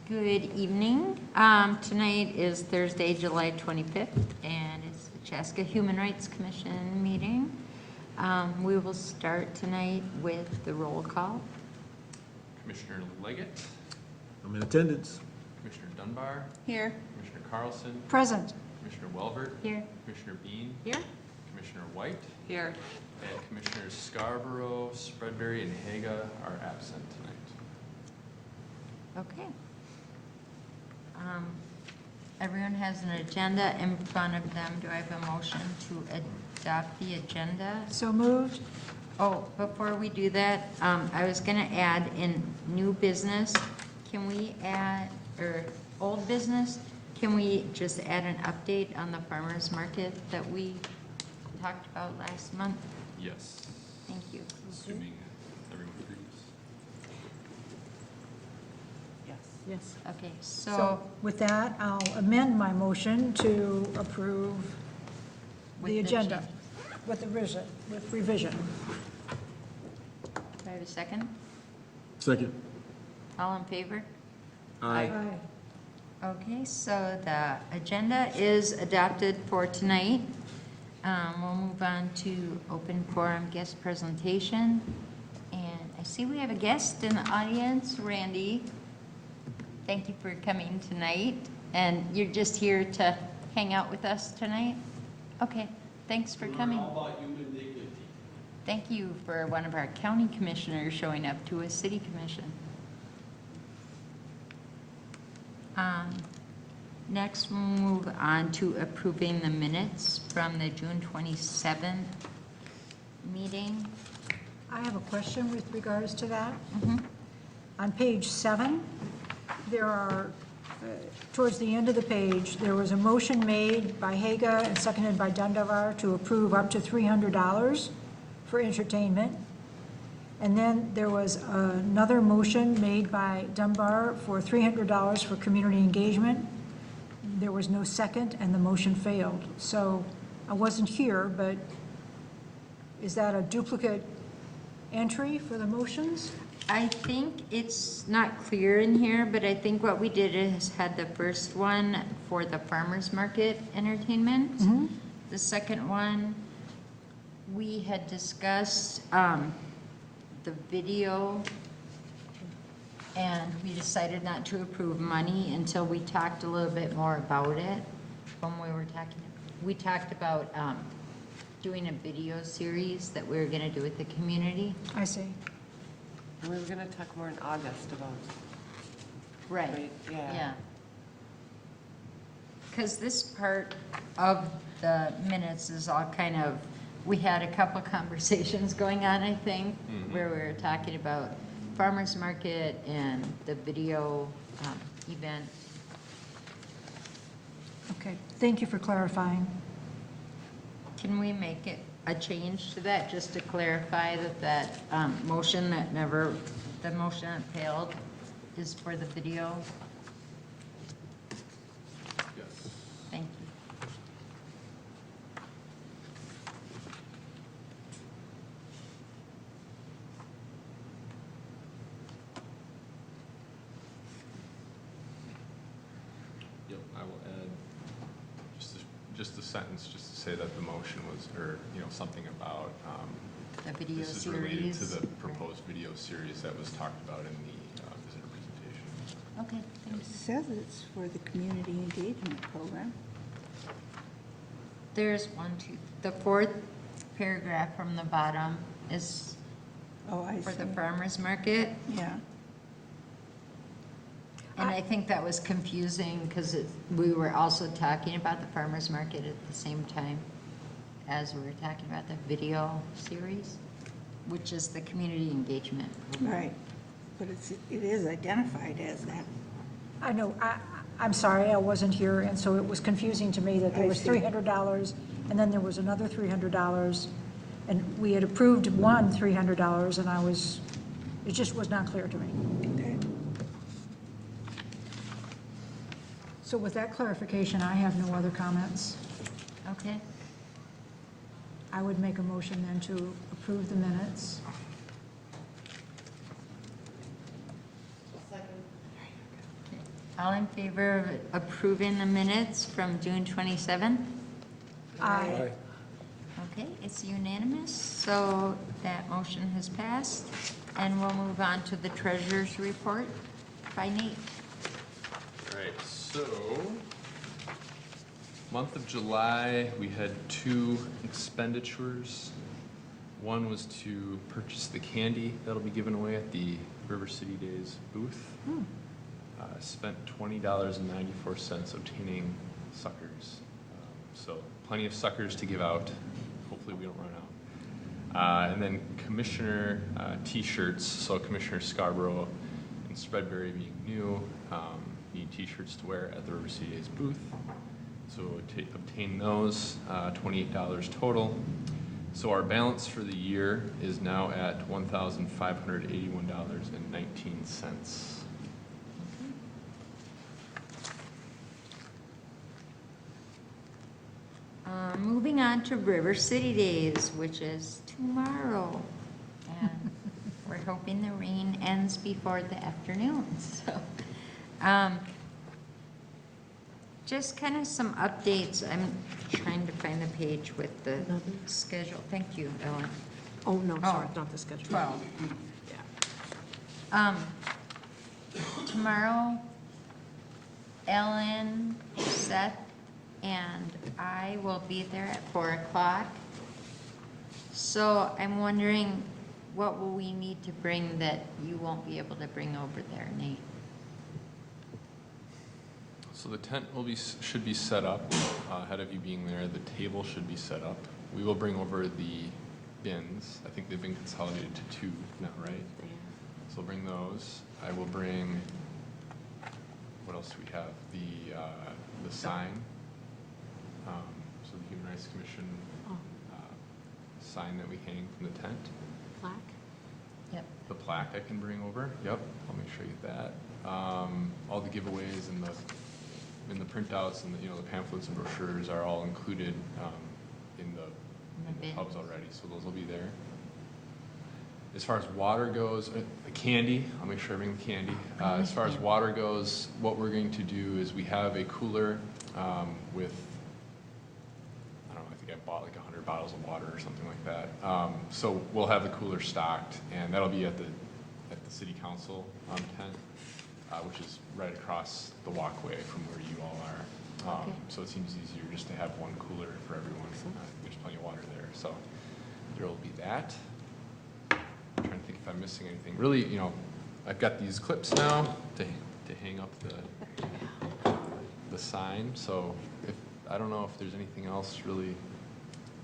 Good evening. Tonight is Thursday, July 25th, and it's the Chaska Human Rights Commission meeting. We will start tonight with the roll call. Commissioner Leggett. I'm in attendance. Commissioner Dunbar. Here. Commissioner Carlson. Present. Commissioner Welbert. Here. Commissioner Bean. Here. Commissioner White. Here. And Commissioners Scarborough, Spreadbury, and Haga are absent tonight. Okay. Everyone has an agenda in front of them. Do I have a motion to adopt the agenda? So moved. Oh, before we do that, I was gonna add in new business, can we add, or old business, can we just add an update on the farmer's market that we talked about last month? Yes. Thank you. Assuming everyone agrees. Yes. Okay, So so with that, I'll amend my motion to approve With the the agenda change. with revision. do I have a second? Second. All in favor? Aye. Okay, so the agenda is adopted for tonight. We'll move on to open forum guest presentation. And I see we have a guest in the audience, Randy. Thank you for coming tonight. And you're just here to hang out with us tonight? Okay, thanks for coming. All about human dignity. Thank you for one of our county commissioners showing up to a city commission. Next, we'll move on to approving the minutes from the June 27th meeting. I have a question with regards to that. Mhm. On page 7, there are, towards the end of the page, there was a motion made by Haga and seconded by Dunbar to approve up to $300 for entertainment. And then there was another motion made by Dunbar for $300 for community engagement. There was no second, and the motion failed. So I wasn't here, but is that a duplicate entry for the motions? I think it's not clear in here, but I think what we did is had the first one for the farmer's market entertainment. Mhm. The second one, we had discussed the video, and we decided not to approve money until we talked a little bit more about it. When we talked about doing a video series that we were gonna do with the community. I see. We were gonna talk more in August about, Right, Right, yeah. yeah. Because this part of the minutes is all kind of, we had a couple conversations going on, I think, where we were talking about farmer's market and the video event. Okay, thank you for clarifying. Can we make it a change to that, just to clarify that motion that never, the motion that failed is for the video? Yes. Thank you. Yep, I will add just a sentence, just to say that the motion was, or, something about, The video this is related to series. the proposed video series that was talked about in the visitor presentation. Okay, It thanks. says it's for the community engagement program. There's one, two, the fourth paragraph from the bottom is Oh, I for see. the farmer's market. Yeah. And I think that was confusing because we were also talking about the farmer's market at the same time as we were talking about the video series, which is the community engagement program. Right. But it is identified as that. I know, I'm sorry, I wasn't here, and so it was confusing to me that there I was see. $300, and then there was another $300, and we had approved one $300, and it just was not clear to me. Okay. So with that clarification, I have no other comments. Okay, I would make a motion then to approve the minutes. second. All in favor of approving the minutes from June 27th? Aye. Okay, it's unanimous, so that motion has passed. And we'll move on to the treasurer's report by Nate. All right, so, month of July, we had 2 expenditures. One was to purchase the candy that'll be given away at the River City Days booth. Spent $20.94 obtaining suckers. So plenty of suckers to give out. Hopefully we don't run out. And then commissioner t-shirts. So Commissioner Scarborough and Spreadberry being new, need t-shirts to wear at the River City Days booth. So to obtain those, $28 total. So our balance for the year is now at $1,581.19. Moving on to River City Days, which is tomorrow. And we're hoping the rain ends before the afternoon, so. Just kind of some updates. I'm trying to find the page with the schedule. Thank you, Ellen. Oh, no, sorry, Oh. not the schedule. 12. Yeah. Tomorrow, Ellen, Seth, and I will be there at 4 o'clock. So I'm wondering, what will we need to bring that you won't be able to bring over there, Nate? So the tent will be, should be set up ahead of you being there. The table should be set up. We will bring over the bins. I think they've been consolidated to 2 now, right? So we'll bring those. I will bring, what else do we have? The sign. So the Human Rights Commission sign that we hang from the tent. Plaque? Yep. The plaque I can bring over. Yep, I'll make sure you get that. All the giveaways and the printouts and the pamphlets and brochures are all included in the bins. hubs already, so those will be there. As far as water goes, the candy, I'll make sure I bring the candy. As far as water goes, what we're going to do is we have a cooler with, I don't know, I think I bought like 100 bottles of water or something like that. So we'll have the cooler stocked, and that'll be at the city council tent, which is right across the walkway from where you all are. Okay. So it seems easier just to have one cooler for everyone. There's plenty of water there, so there will be that. I'm trying to think if I'm missing anything. Really, I've got these clips now to hang up the sign. So I don't know if there's anything else really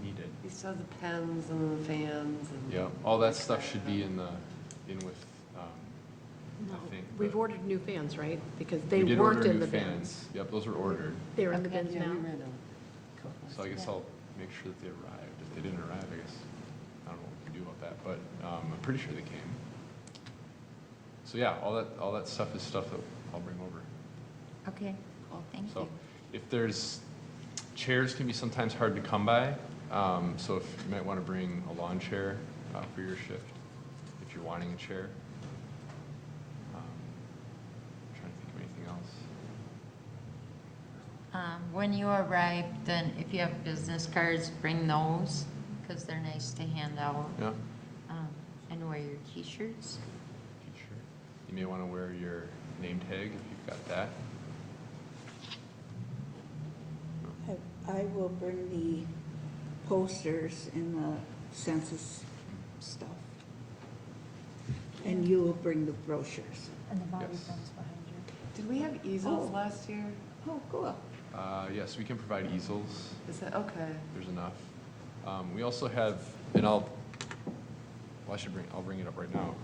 needed. You saw the pens and the fans and. Yeah, all that stuff should be in with. No, I think. we've but ordered new fans, right? Because we they did weren't order in new the bins. fans. Yep, those were ordered. They're in the Okay, bins yeah, now? we read them. So I guess I'll make sure that they arrived. If they didn't arrive, I guess I don't know what we can do about that, but I'm pretty sure they came. So yeah, all that stuff is stuff that I'll bring over. Okay, well, thank So you. if there's, chairs can be sometimes hard to come by, so if you might want to bring a lawn chair for your shift, if you're wanting a chair. Trying to think of anything else. When you arrive, then if you have business cards, bring those, because they're nice to hand out. Yeah, And wear your t-shirts. sure. You may want to wear your name tag if you've got that. I will bring the posters and the census stuff. And you will bring the brochures. And the bobby Yes. pins behind you. Did we have easels Oh. last year? Oh, cool. Yes, we can provide easels. Is that, okay. There's enough. We also have, and I'll bring it up right now.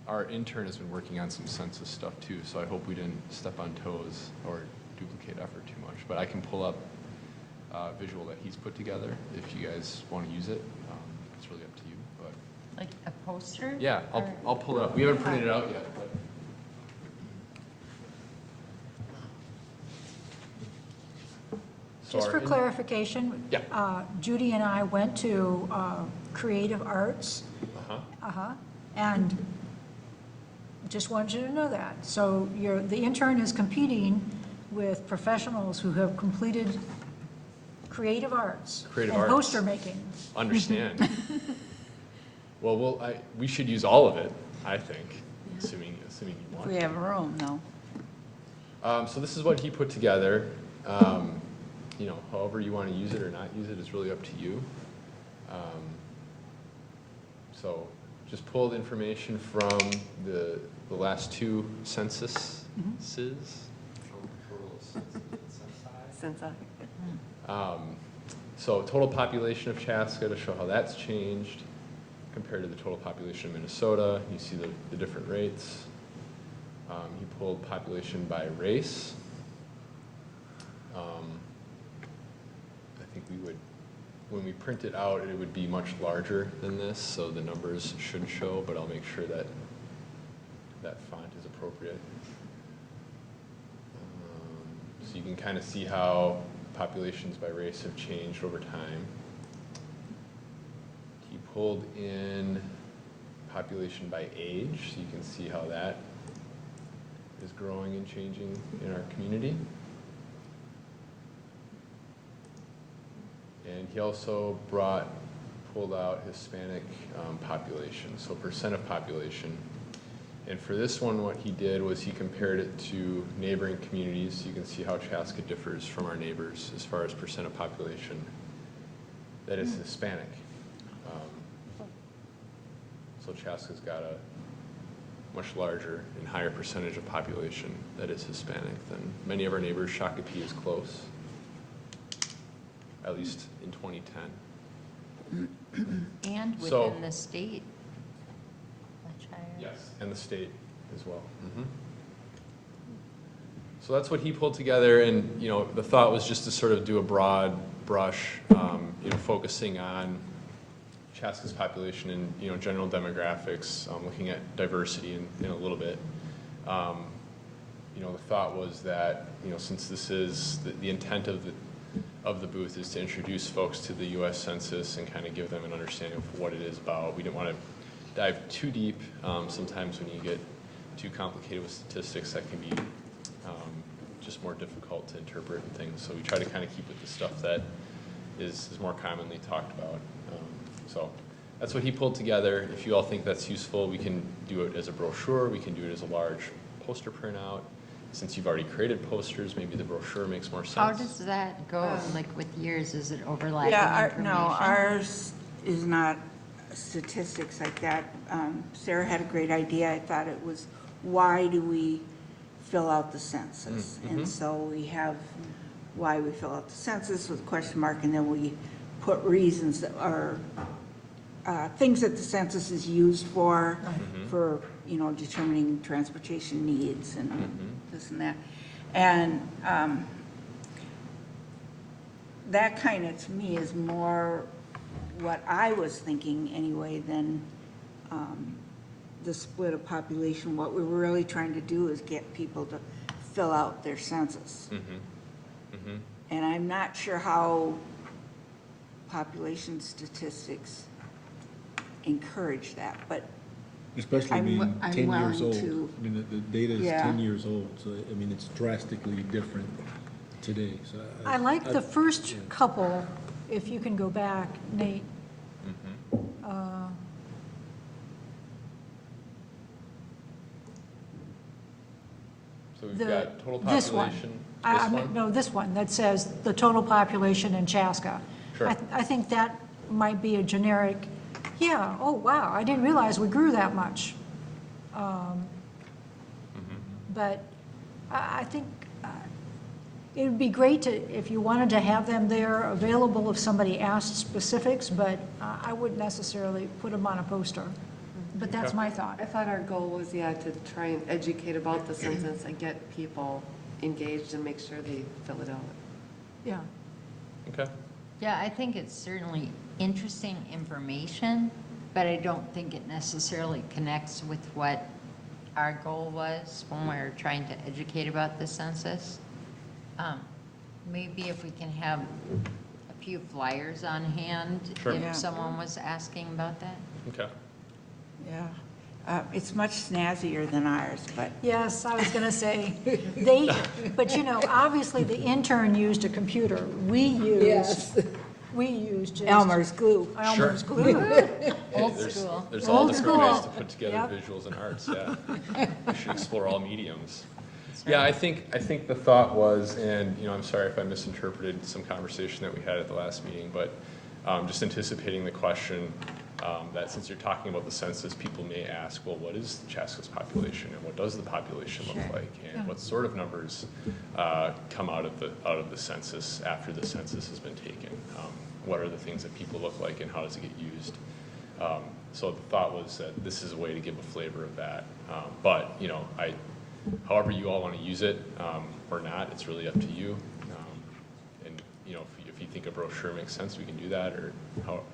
Our intern has been working on some census stuff too, so I hope we didn't step on toes or duplicate effort too much. But I can pull up a visual that he's put together if you guys want to use it. It's really up to you, but. Like a poster? Yeah, Or- I'll pull it up. We haven't printed it out yet, but. So Just our for in- clarification. Yeah. Judy and I went to Creative Arts. Uh-huh. And Just wanted you to know that. So the intern is competing with professionals who have completed creative arts. Creative and arts. poster making. Understand. Well, we should use all of it, I think, assuming you If want. we have room, though. So this is what he put together. You know, however you want to use it or not use it is really up to you. So just pulled information from the last two censuses. Since So total population of Chaska to show how that's changed compared to the total population of Minnesota. You see the different rates. He pulled population by race. I think we would, when we print it out, it would be much larger than this, so the numbers should show, but I'll make sure that that font is appropriate. So you can kind of see how populations by race have changed over time. He pulled in population by age, so you can see how that is growing and changing in our community. And he also pulled out Hispanic population, so percent of population. And for this one, what he did was he compared it to neighboring communities. So you can see how Chaska differs from our neighbors as far as percent of population that is Hispanic. So Chaska's got a much larger and higher percentage of population that is Hispanic than many of our neighbors. Shakopee is close, at least in 2010. And So- within the state, much higher. Yes, and the state as well. So that's what he pulled together, and you know, the thought was just to sort of do a broad brush, you know, focusing on Chaska's population and you know general demographics, looking at diversity in a little bit. You know, the thought was that you know since this is the intent of the booth is to introduce folks to the U.S. Census and kind of give them an understanding of what it is about. We didn't want to dive too deep. Sometimes when you get too complicated with statistics, that can be just more difficult to interpret and things. So we try to kind of keep with the stuff that is more commonly talked about. So that's what he pulled together. If you all think that's useful, we can do it as a brochure. We can do it as a large poster printout. Since you've already created posters, maybe the brochure makes more sense. How does that go, like with years, is it overlapping Yeah, information? no, ours is not statistics like that. Sarah had a great idea. I thought it was, why do we fill out the census? And so we have why we fill out the census with a question mark, and then we put reasons that are things that the census is used for, you know, determining transportation needs and this and that. And that kind of, to me, is more what I was thinking anyway than the split of population. What we were really trying to do is get people to fill out their census. And I'm not sure how population statistics encourage that, but Especially I'm being wi- I'm 10 years willing old. to- I mean, the data is Yeah. 10 years old, so, I mean, it's drastically different today, so. I like the first couple, if you can go back, Nate. So we've The- got total this one. population. I This mean, one? no, this one, that says the total population in Chaska. Sure. I think that might be a generic, yeah, oh, wow, I didn't realize we grew that much. But I think it would be great to, if you wanted to have them there available if somebody asked specifics, but I wouldn't necessarily put them on a poster. But that's Okay. my thought. I thought our goal was, yeah, to try and educate about the census and get people engaged and make sure they fill it out. Yeah. Okay. Yeah, I think it's certainly interesting information, but I don't think it necessarily connects with what our goal was when we were trying to educate about the census. Maybe if we can have a few flyers on hand, Sure. Yeah. if someone was asking about that. Okay. yeah. It's much snazzier than ours, but Yes, I was going to say, but obviously the intern used a computer. We used just. Elmer's glue. Elmer's glue. Old There's- school. There's all Old different ways to school. put together Yep. visuals and arts, yeah. We should explore all mediums. Yeah, I think the thought was, and, I'm sorry if I misinterpreted some conversation that we had at the last meeting, but just anticipating the question that since you're talking about the census, people may ask, well, what is Chaska's population, and what does the population look like, and what sort of numbers come out of the census after the census has been taken? What are the things that people look like, and how does it get used? So the thought was that this is a way to give a flavor of that. But, however you all want to use it or not, it's really up to you. And, if you think a brochure makes sense, we can do that, or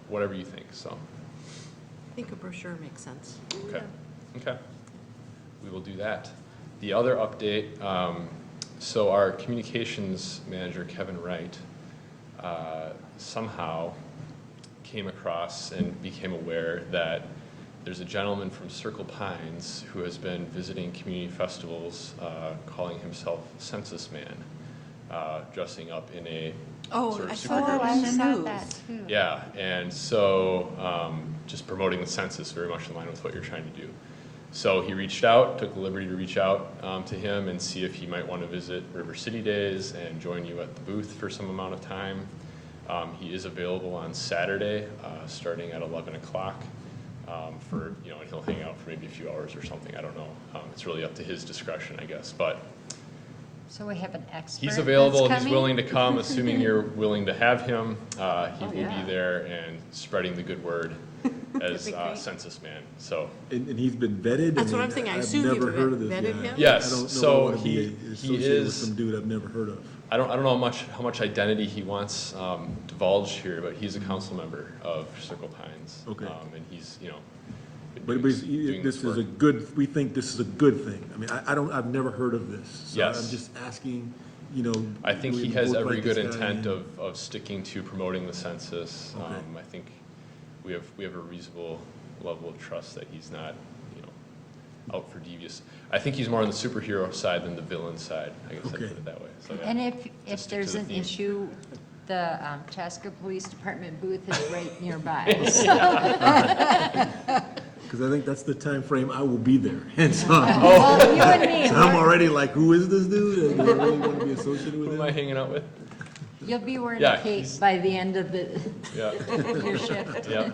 whatever you think, so. I think a brochure makes sense. Okay, we will do that. The other update, so our communications manager, Kevin Wright, somehow came across and became aware that there's a gentleman from Circle Pines who has been visiting community festivals, calling himself Census Man, dressing up in a sort of I saw superhero that on the I saw news. that too. yeah, and so just promoting the census very much in line with what you're trying to do. So he reached out, took the liberty to reach out to him and see if he might want to visit River City Days and join you at the booth for some amount of time. He is available on Saturday, starting at 11 o'clock for, and he'll hang out for maybe a few hours or something. I don't know. It's really up to his discretion, I guess. But So we have an expert he's available, that's he's coming? willing to come, assuming you're willing to have him. He will yeah. be there and spreading the good word as That'd be great. Census Man. So, And he's been vetted? That's I what mean, I'm saying. I I've assume never you've heard of this vetted guy. him? Yes, I don't know so if I want to be he associated with is- some dude I've never heard of. I don't know how much identity he wants divulged here, but he's a council member of Circle Pines. Okay. And he's, been But doing this is work. a good, we think this is a good thing. I mean, I've never heard of this. So Yes. I'm just asking, I think do he we has both every like good this guy? intent of sticking to promoting the census. Okay. I think we have a reasonable level of trust that he's not, out for devious. I think he's more on the superhero side than the villain side, I guess I'd put Okay. it that way. So, yeah. And if Just stick to there's the an theme. issue, the Chaska Police Department booth is right nearby. So because I think that's the time frame I will be there. And so Well, you and me, so I'm already like, who is this dude? And do I really want to be associated with Who am him? I hanging out with? you'll be wearing Yeah, a cape he's- by the end of Yeah. your shift. Yeah.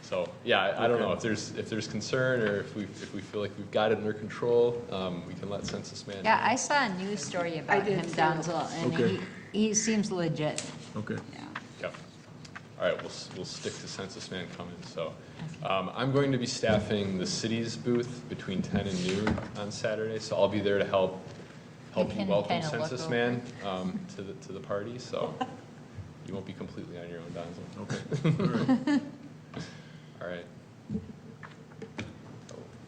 So, yeah, I don't know, if there's concern, or if we feel like we've got it under control, we can let Census Man. Yeah, I saw a news story about did him, too. Donzel, and Okay. he seems legit. Okay. Yeah. Yep. All right, we'll stick to Census Man coming, so. I'm going to be staffing the city's booth between 10 and noon on Saturday, so I'll be there to help You you can welcome kinda look Census over. Man to the party, so you won't be completely on your own, Donzel. Okay. All right.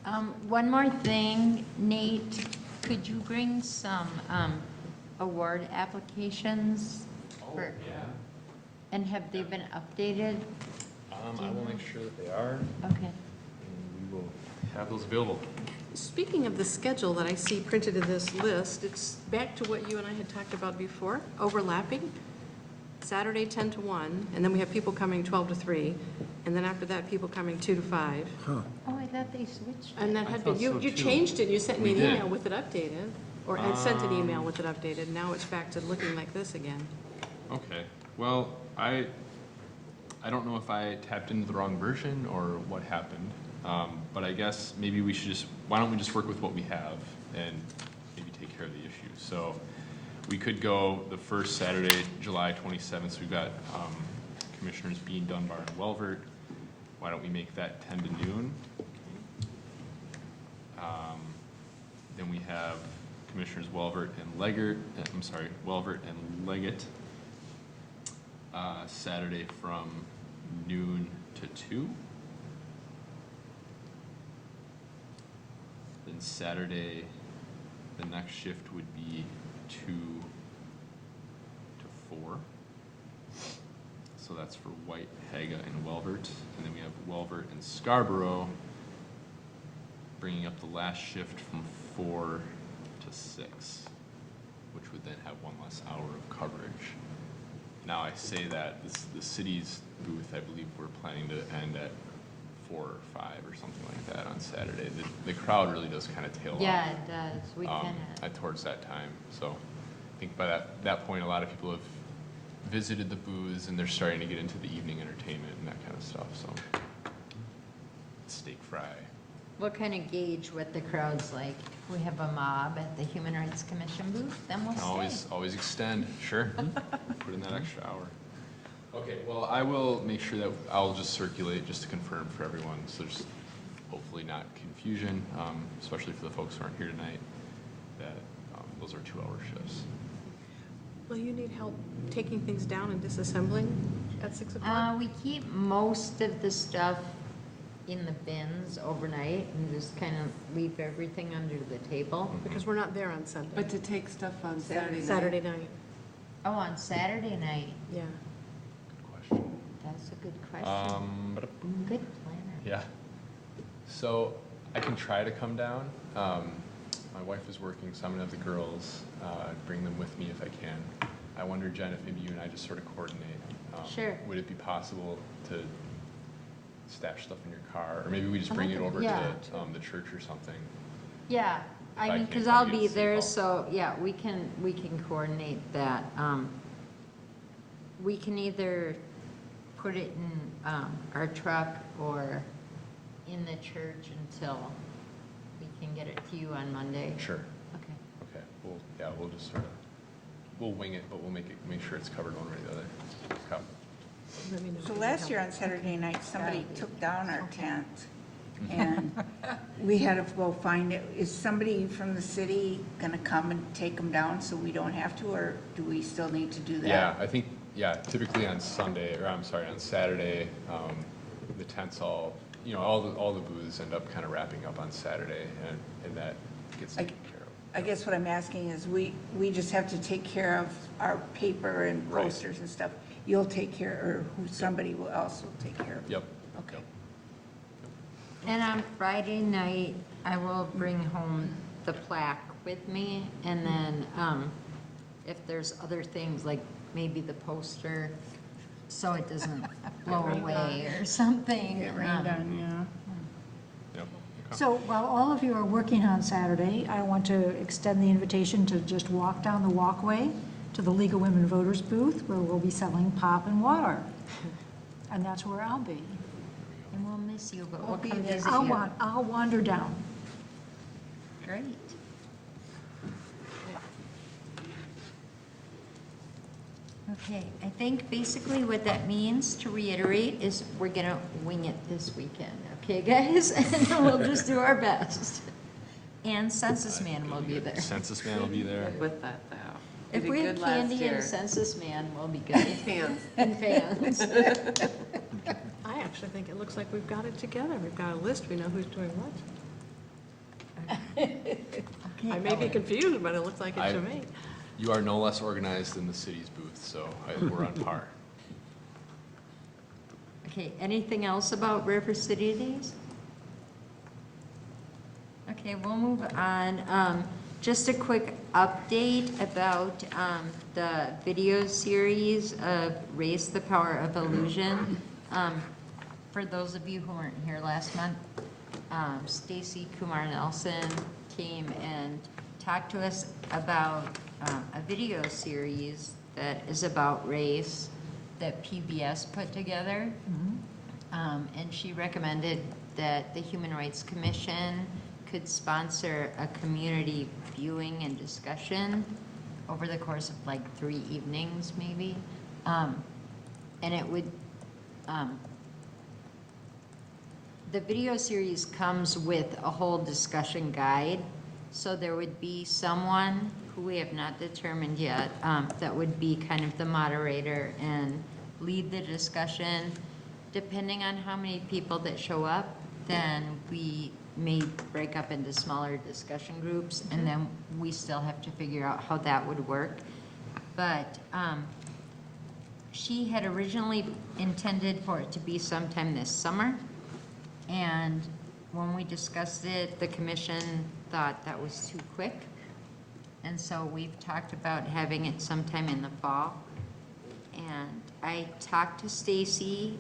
All right. One more thing, Nate, could you bring some award applications? for- And have they been updated? I will make sure that they are, Okay. and we will have those available. Speaking of the schedule that I see printed in this list, it's back to what you and I had talked about before, overlapping. Saturday 10 to 1, and then we have people coming 12 to 3, and then after that, people coming 2 to 5. Oh, I thought they switched. And that I had been, thought you so, you too. changed it, you sent me We an did. email with it updated, or had sent an email with it updated, now it's back to looking like this again. Okay, well, I don't know if I tapped into the wrong version or what happened, but I guess maybe we should why don't we just work with what we have and maybe take care of the issue? So we could go the first Saturday, July 27th, so we've got Commissioners Bean, Dunbar, and Welvert. Why don't we make that 10 to noon? Then we have Commissioners Welvert and Leggett, Welvert and Leggett, Saturday from noon to 2. Then Saturday, the next shift would be 2 to 4. So that's for White, Haga, and Welvert. And then we have Welvert and Scarborough bringing up the last shift from 4 to 6, which would then have one less hour of coverage. Now, I say that the city's booth, I believe we're planning to end at 4 or 5 or something like that on Saturday. The crowd really does kind of tail off. Yeah, it does. We kind of, Towards that time. So I think by that point, a lot of people have visited the booths and they're starting to get into the evening entertainment and that kind of stuff, so. Steak fry. we'll kind of gauge what the crowd's like. If we have a mob at the Human Rights Commission booth, then we'll stay. Always extend, sure. Put in that extra hour. Okay, well, I will make sure that I'll just circulate just to confirm for everyone, so just hopefully not confusion, especially for the folks who aren't here tonight, that those are 2-hour shifts. Will you need help taking things down and disassembling at 6 o'clock? We keep most of the stuff in the bins overnight and just kind of leave everything under the table. Because we're not there on Sunday. But to take stuff on Saturday night. Saturday night, Oh, on Saturday night, yeah. Good question. that's a good question. Good planner. Yeah. So I can try to come down. My wife is working, so I'm gonna have the girls bring them with me if I can. I wonder, Jen, if maybe you and I just sort of coordinate. Sure. Would it be possible to stash stuff in your car, or maybe we just bring it over Yeah. to the church or something? Yeah, I I mean, can't because come I'll get be City there, Hall. so, yeah, we can coordinate that. We can either put it in our truck or in the church until we can get it to you on Monday. Sure. Okay. Okay. We'll just sort of wing it, but we'll make sure it's covered one way or the other. Okay. Let me know if So you last need year help. on Saturday night, somebody took down our tent, and we had to go find it. Is somebody from the city gonna come and take them down so we don't have to, or do we still need to do that? Yeah, I think, typically on Saturday, the tents all the booths end up kind of wrapping up on Saturday, and that gets taken care of. I guess what I'm asking is, we just have to take care of our paper and Right. posters and stuff. You'll take care, or somebody will also take care of it? Yep. Okay. And on Friday night, I will bring home the plaque with me, and then if there's other things, like maybe the poster, so it doesn't blow away or something. Get rained on, yeah. Yep. Okay. So while all of you are working on Saturday, I want to extend the invitation to just walk down the walkway to the League of Women Voters booth, where we'll be selling pop and water. And that's where I'll be. And we'll miss you, but we'll come visit I'll you. I'll wander down. Great. Okay, I think basically what that means, to reiterate, is we're gonna wing it this weekend, okay, guys? And we'll just do our best. And Census Man will be there. Census man will be there. With that, though. If did we have good last candy and year. a Census Man, we'll be good. Fans. And fans. I actually think it looks like we've got it together. We've got a list, we know who's doing what. I may be confused, but it looks like it to me. You are no less organized than the city's booth, so we're on par. Okay, anything else about River City Days? Okay, we'll move on. Just a quick update about the video series of Race the Power of Illusion. For those of you who weren't here last month, Stacy Kumar Nelson came and talked to us about a video series that is about race that PBS put together. And she recommended that the Human Rights Commission could sponsor a community viewing and discussion over the course of like 3 evenings, maybe. And it would, the video series comes with a whole discussion guide. So there would be someone who we have not determined yet, that would be kind of the moderator and lead the discussion. Depending on how many people that show up, then we may break up into smaller discussion groups, and then we still have to figure out how that would work. But she had originally intended for it to be sometime this summer, and when we discussed it, the commission thought that was too quick. And so we've talked about having it sometime in the fall. And I talked to Stacy,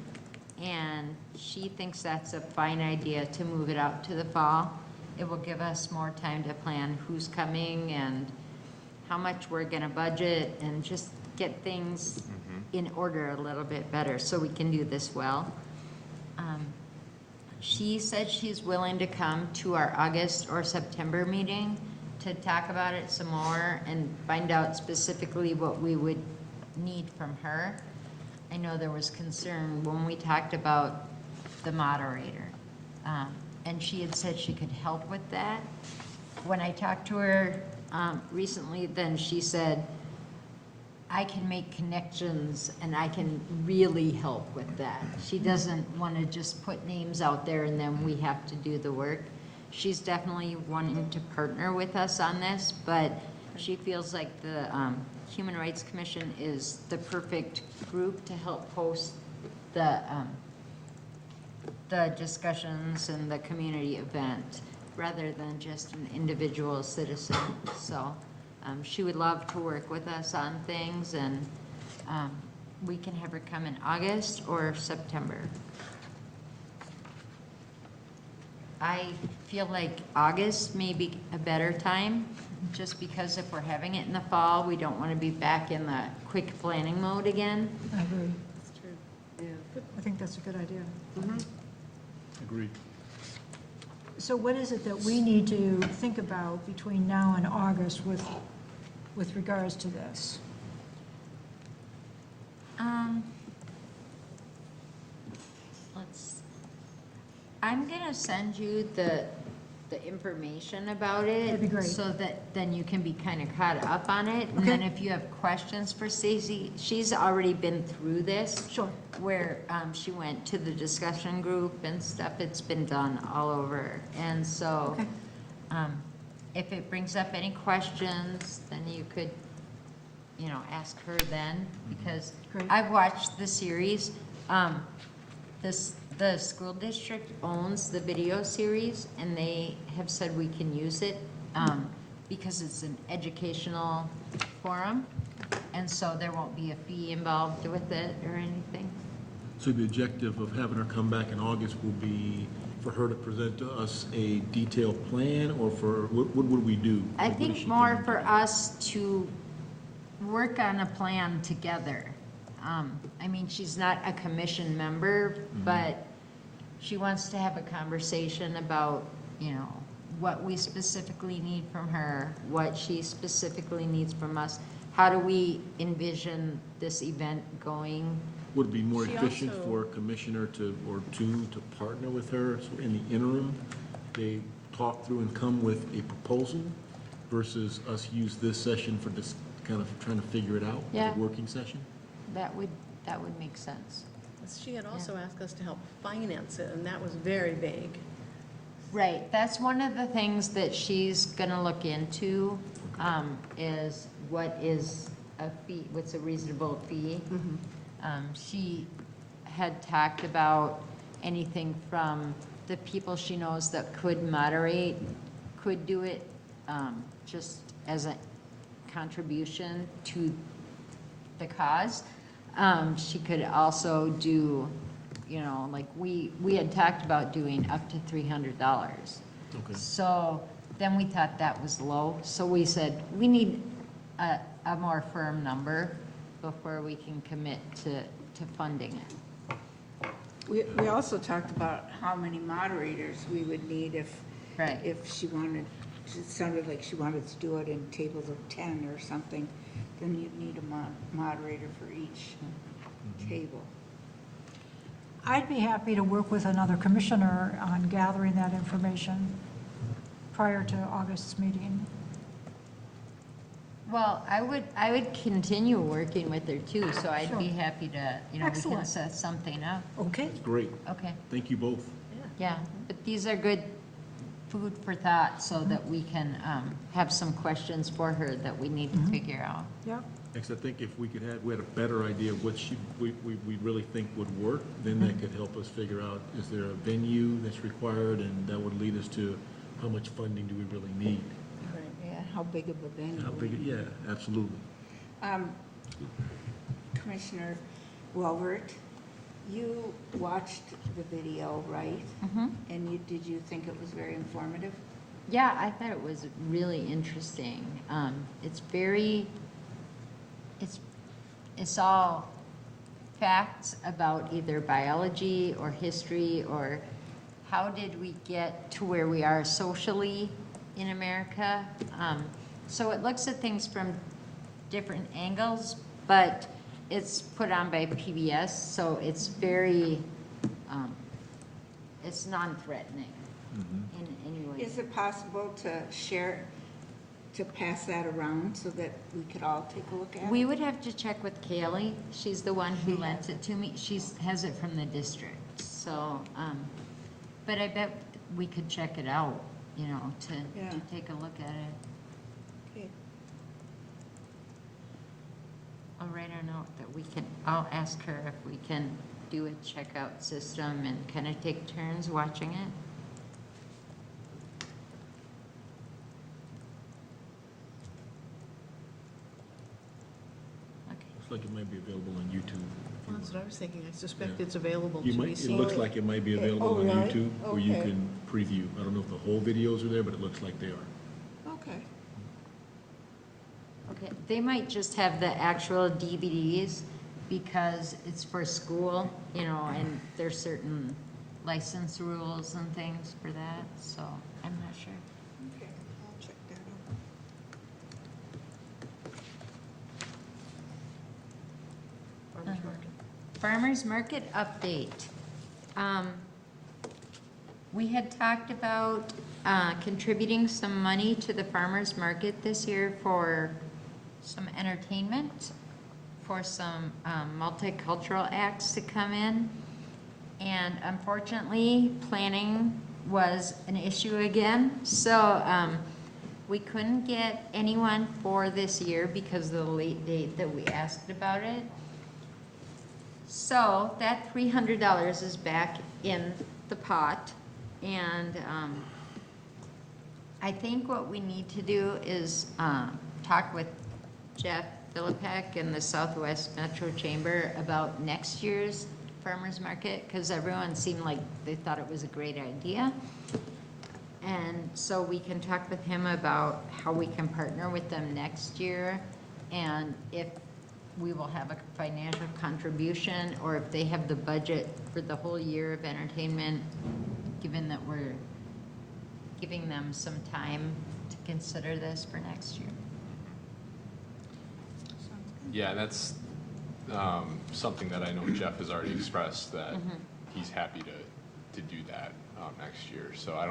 and she thinks that's a fine idea to move it out to the fall. It will give us more time to plan who's coming and how much we're gonna budget and just get things in order a little bit better so we can do this well. She said she's willing to come to our August or September meeting to talk about it some more and find out specifically what we would need from her. I know there was concern when we talked about the moderator, and she had said she could help with that. When I talked to her recently, then she said, I can make connections and I can really help with that. She doesn't want to just put names out there and then we have to do the work. She's definitely wanting to partner with us on this, but she feels like the Human Rights Commission is the perfect group to help host the discussions and the community event rather than just an individual citizen. So she would love to work with us on things, and we can have her come in August or September. I feel like August may be a better time, just because if we're having it in the fall, we don't want to be back in the quick planning mode again. I agree. That's true. Yeah. I think that's a good idea. Agreed. So what is it that we need to think about between now and August with regards to this? I'm gonna send you the information about it. That'd be great. So that then you can be kind of caught up on it. And then if you have questions for Stacy, she's already been through this. Sure. Where she went to the discussion group and stuff, it's been done all over. And so, Okay. if it brings up any questions, then you could, ask her then, because Great. I've watched the series. The school district owns the video series, and they have said we can use it because it's an educational forum, and so there won't be a fee involved with it or anything. So the objective of having her come back in August will be for her to present to us a detailed plan, or for, what would we do? I What is think she more thinking? for us to work on a plan together. I mean, she's not a commission member, but she wants to have a conversation about, what we specifically need from her, what she specifically needs from us. How do we envision this event going? Would it be more She efficient also- for a commissioner to partner with her so in the interim? They talk through and come with a proposal versus us use this session for this kind of trying to figure it out, Yeah. as a working session? That would make sense. She had also asked us to help finance it, and that was very vague. Right, that's one of the things that she's gonna look into, is what is a fee, what's a reasonable fee? She had talked about anything from the people she knows that could moderate, could do it, just as a contribution to the cause. She could also do, like we had talked about doing up to $300. Okay. So then we thought that was low, so we said, we need a more firm number before we can commit to funding it. We also talked about how many moderators we would need Right. if she wanted, it sounded like she wanted to do it in tables of 10 or something, then you'd need a moderator for each table. I'd be happy to work with another commissioner on gathering that information prior to August's meeting. Well, I would continue working with her too, so I'd be Sure. happy to, we can Excellent. set something up. Okay, Great. Okay, Thank you both. yeah, but these are good food for thought so that we can have some questions for her that we need to figure out. yeah. Because I think if we had a better idea of what we really think would work, then that could help us figure out, is there a venue that's required? And that would lead us to how much funding do we really need? Yeah, how big of a venue? How big, yeah, absolutely. Commissioner Welbert, you watched the video, right? And did you think it was very informative? Yeah, I thought it was really interesting. It's all facts about either biology or history, or how did we get to where we are socially in America. So it looks at things from different angles, but it's put on by PBS, so it's very, it's non-threatening in any way. Is it possible to share, to pass that around so that we could all take a look at it? We would have to check with Kaylee. She's the one who lent it to me. She has it from the district, so, but I bet we could check it out, you know, to take a look at it. Okay. I'll write a note that we can, I'll ask her if we can do a checkout system and kind of take turns watching it. Okay. Looks like it might be available on YouTube. Well, that's what I was thinking. I suspect Yeah. it's available You to might, be it seen. looks like it might be available Oh, on really? YouTube, where you Okay. can preview. I don't know if the whole videos are there, but it looks like they are. Okay. Okay, they might just have the actual DVDs because it's for school, you know, and there's certain license rules and things for that, so I'm not sure. Okay, I'll check that out. Farmers market. Farmers Market update. We had talked about contributing some money to the farmers market this year for some entertainment, for some multicultural acts to come in. And unfortunately, planning was an issue again. So we couldn't get anyone for this year because of the late date that we asked about it. So that $300 is back in the pot, and I think what we need to do is talk with Jeff Philippek and the Southwest Metro Chamber about next year's farmers market, because everyone seemed like they thought it was a great idea. And so we can talk with him about how we can partner with them next year, and if we will have a financial contribution, or if they have the budget for the whole year of entertainment, given that we're giving them some time to consider this for next year. Yeah, that's something that I know Jeff has already expressed, that he's happy to do that next year. So I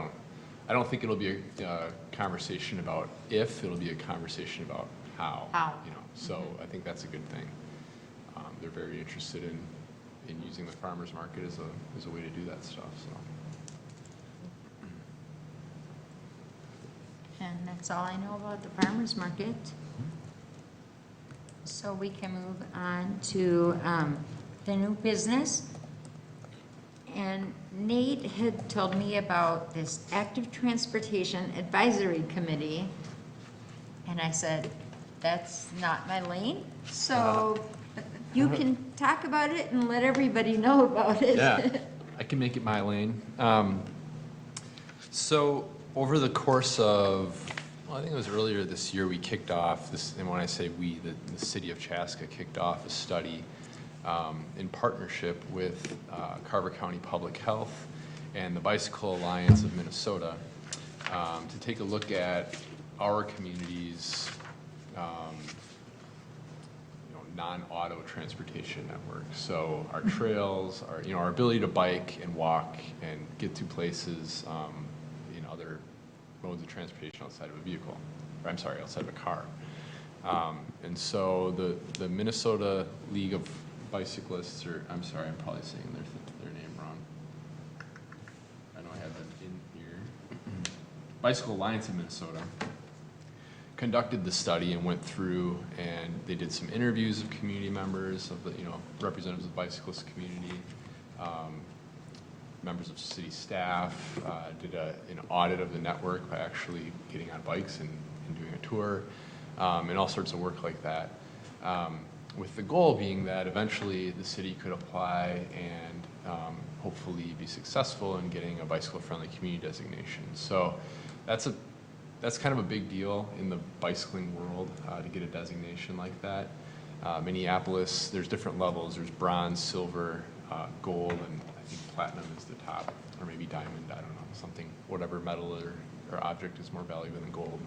don't think it'll be a conversation about if, it'll be a conversation about how. How. You know, so I think that's a good thing. They're very interested in using the farmer's market as a way to do that stuff, so. And that's all I know about the farmer's market. So we can move on to the new business. And Nate had told me about this active transportation advisory committee. And I said, that's not my lane. So you can talk about it and let everybody know about it. Yeah, I can make it my lane. So over the course of, well, I think it was earlier this year, we kicked off this, and when I say we, the city of Chaska kicked off a study in partnership with Carver County Public Health and the Bicycle Alliance of Minnesota to take a look at our community's non-auto transportation network. So our trails, our ability to bike and walk and get to places in other modes of transportation outside of a vehicle, or I'm sorry, outside of a car. And so the Minnesota League of Bicyclists, or I'm sorry, I'm probably saying their name wrong. I know I have them in here. Bicycle Alliance of Minnesota conducted the study and went through and they did some interviews of community members, of the, representatives of the bicyclist community, members of city staff, did an audit of the network by actually getting on bikes and doing a tour, and all sorts of work like that. With the goal being that eventually the city could apply and hopefully be successful in getting a bicycle-friendly community designation. So that's kind of a big deal in the bicycling world to get a designation like that. Minneapolis, there's different levels. There's bronze, silver, gold, and I think platinum is the top, or maybe diamond, I don't know, something, whatever metal or object is more valuable than gold.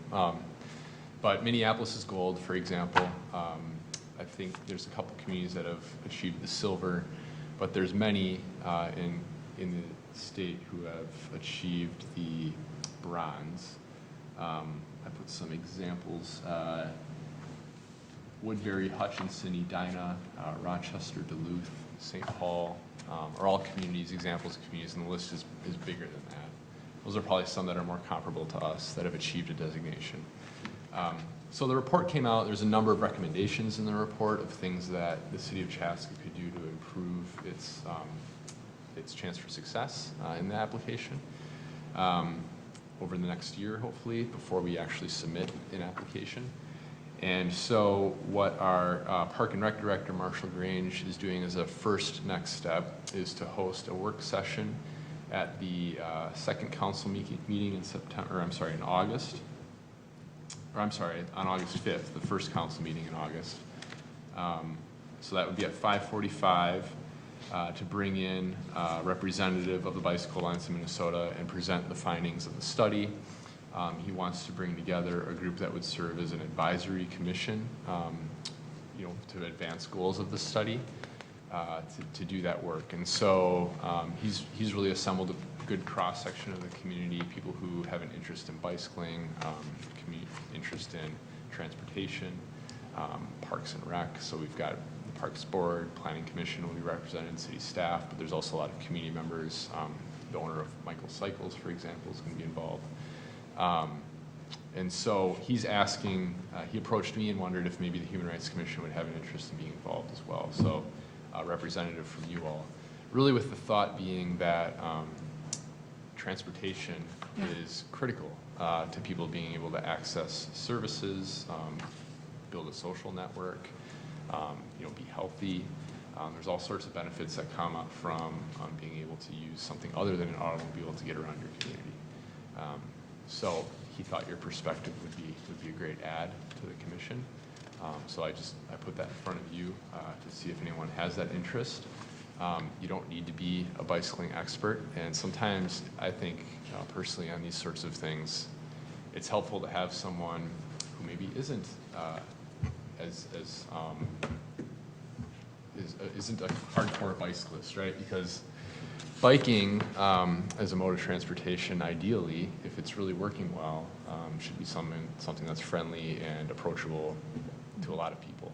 But Minneapolis is gold, for example. I think there's a couple communities that have achieved the silver, but there's many in the state who have achieved the bronze. I put some examples. Woodbury, Hutchinson, Edina, Rochester, Duluth, St. Paul are all communities, examples of communities, and the list is bigger than that. Those are probably some that are more comparable to us that have achieved a designation. So the report came out. There's a number of recommendations in the report of things that the city of Chaska could do to improve its chance for success in the application over the next year, hopefully, before we actually submit an application. And so what our Park and Rec Director, Marshall Grange, is doing as a first next step is to host a work session at the second council meeting in August. On August 5th, the first council meeting in August. So that would be at 5:45 to bring in a representative of the Bicycle Alliance of Minnesota and present the findings of the study. He wants to bring together a group that would serve as an advisory commission, to advance goals of the study, to do that work. And so he's really assembled a good cross-section of the community, people who have an interest in bicycling, interest in transportation, parks and rec. So we've got the Parks Board, Planning Commission will be represented, city staff, but there's also a lot of community members. The owner of Michael Cycles, for example, is going to be involved. And so he's asking, he approached me and wondered if maybe the Human Rights Commission would have an interest in being involved as well. So a representative from you all. Really with the thought being that transportation is critical to people being able to access services, build a social network, be healthy. There's all sorts of benefits that come up from being able to use something other than an automobile to get around your community. So he thought your perspective would be a great add to the commission. So I put that in front of you to see if anyone has that interest. You don't need to be a bicycling expert, and sometimes I think personally on these sorts of things, it's helpful to have someone who maybe isn't isn't a hardcore bicyclist, right? Because biking as a mode of transportation, ideally, if it's really working well, should be something that's friendly and approachable to a lot of people.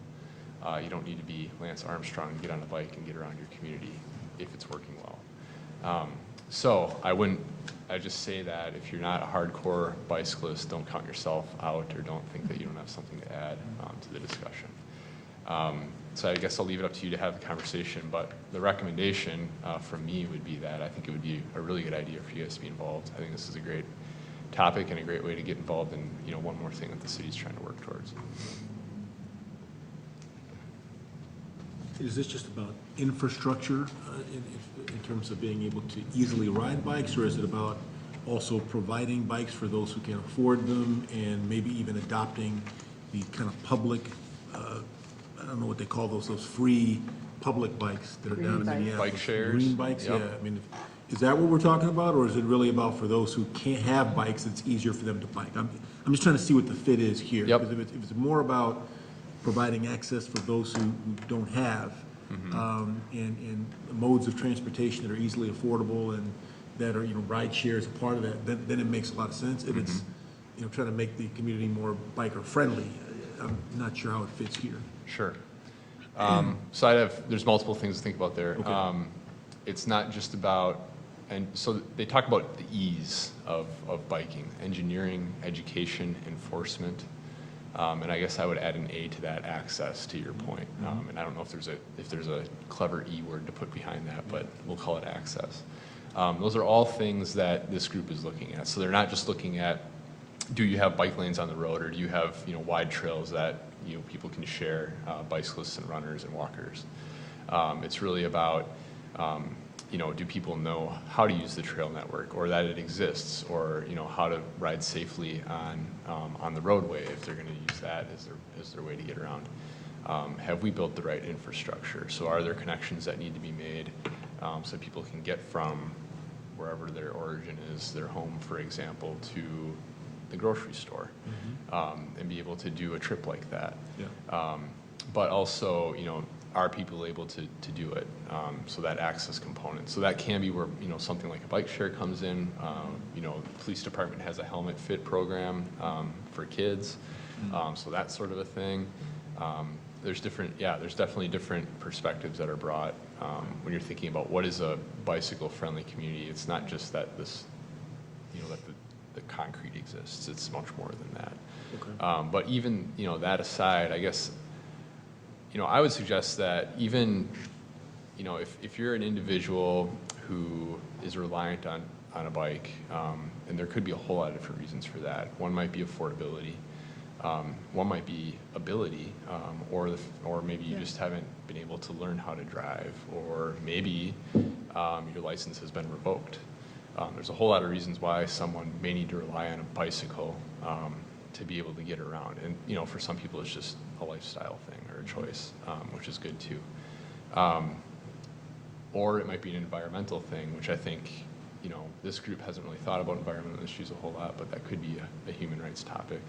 You don't need to be Lance Armstrong to get on a bike and get around your community if it's working well. So I just say that if you're not a hardcore bicyclist, don't count yourself out or don't think that you don't have something to add to the discussion. So I guess I'll leave it up to you to have the conversation, but the recommendation from me would be that I think it would be a really good idea for you guys to be involved. I think this is a great topic and a great way to get involved in one more thing that the city's trying to work towards. Is this just about infrastructure in terms of being able to easily ride bikes, or is it about also providing bikes for those who can't afford them and maybe even adopting the kind of public, I don't know what they call those free public bikes that are down in Minneapolis? Bike shares. Green bikes, Yep. yeah. I mean, is that what we're talking about, or is it really about for those who can't have bikes, it's easier for them to bike? I'm just trying to see what the fit is here. Yep. Because if it's more about providing access for those who don't have, and modes of transportation that are easily affordable and that are, ride share is a part of that, then it makes a lot of sense. If it's, trying to make the community more biker friendly, I'm not sure how it fits here. Sure. So there's multiple things to think about there. Okay. It's not just about, and so they talk about the ease of biking, engineering, education, enforcement. And I guess I would add an A to that, access, to your point. And I don't know if there's a clever E word to put behind that, but we'll call it access. Those are all things that this group is looking at. So they're not just looking at, do you have bike lanes on the road, or do you have, wide trails that, people can share, bicyclists and runners and walkers. It's really about, do people know how to use the trail network, or that it exists, or, how to ride safely on the roadway if they're going to use that as their way to get around. Have we built the right infrastructure? So are there connections that need to be made so people can get from wherever their origin is, their home, for example, to the grocery store, and be able to do a trip like that. Yeah. But also, are people able to do it? So that access component. So that can be where, something like a bike share comes in. The police department has a helmet fit program for kids. So that's sort of a thing. There's definitely different perspectives that are brought when you're thinking about what is a bicycle-friendly community. It's not just that that the concrete exists. It's much more than that. Okay. But even, that aside, I guess, I would suggest that even, if you're an individual who is reliant on a bike, and there could be a whole lot of different reasons for that. One might be affordability. One might be ability, or maybe you just haven't been able to learn how to drive, or maybe your license has been revoked. There's a whole lot of reasons why someone may need to rely on a bicycle to be able to get around. And, for some people, it's just a lifestyle thing or a choice, which is good too. Or it might be an environmental thing, which I think, this group hasn't really thought about environmental issues a whole lot, but that could be a human rights topic.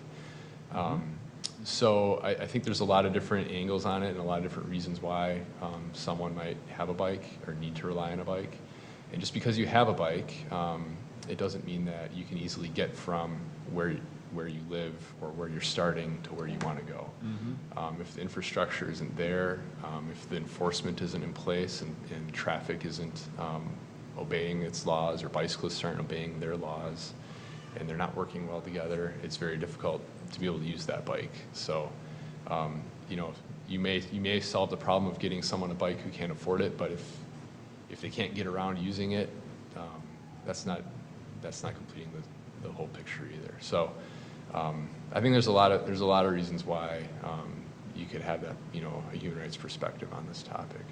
So I think there's a lot of different angles on it and a lot of different reasons why someone might have a bike or need to rely on a bike. And just because you have a bike, it doesn't mean that you can easily get from where you live or where you're starting to where you want to go. If the infrastructure isn't there, if the enforcement isn't in place and traffic isn't obeying its laws, or bicyclists aren't obeying their laws, and they're not working well together, it's very difficult to be able to use that bike. So, you may solve the problem of getting someone a bike who can't afford it, but if they can't get around using it, that's not completing the whole picture either. So, I think there's a lot of reasons why you could have that, a human rights perspective on this topic.